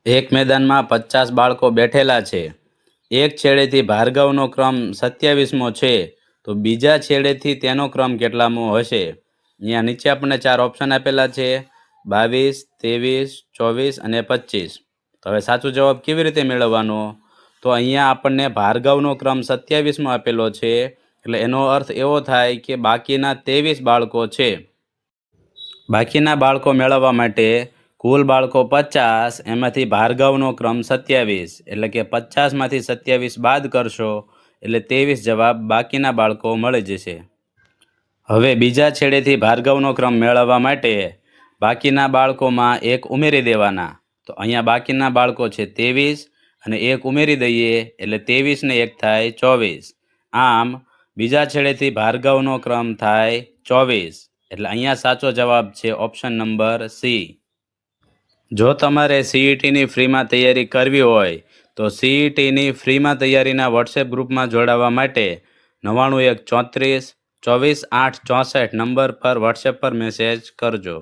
એક મેદાનમાં 50 બાળકો બેઠેલા છે. એક છેડેથી ભાર્ગવનો ક્રમ 27મો છે, તો બીજા છેડેથી તેનો ક્રમ કેટલામો હશે? અહીંયા નીચે આપણને 4 ઓપ્શન આપેલા છે: 22, 23, 24 અને 25. તો હવે સાચો જવાબ કેવી રીતે મેળવવાનો? તો અહીંયા આપણને ભાર્ગવનો ક્રમ 27મો આપેલો છે, એટલે એનો અર્થ એવો થાય કે બાકીના 23 બાળકો છે. બાકીના બાળકો મેળવવા માટે કુલ બાળકો 50, એમાંથી ભાર્ગવનો ક્રમ 27, એટલે કે 50માંથી 27 બાદ કરશો એટલે 23 જવાબ બાકીના બાળકો મળી જશે. હવે બીજા છેડેથી ભાર્ગવનો ક્રમ મેળવવા માટે બાકીના બાળકોમાં 1 ઉમેરી દેવાના. તો અહીંયા બાકીના બાળકો છે 23 અને 1 ઉમેરી દઈએ એટલે 23 ને 1 થાય 24. આમ બીજા છેડેથી ભાર્ગવનો ક્રમ થાય 24. એટલે અહીંયા સાચો જવાબ છે ઓપ્શન નંબર સી. જો તમારે સીઈટીની ફ્રીમાં તૈયારી કરવી હોય તો સીઈટીની ફ્રીમાં તૈયારીના વોટ્સએપ ગ્રુપમાં જોડાવા માટે 99 1 34 24 8 64 નંબર પર વોટ્સએપ પર મેસેજ કરજો.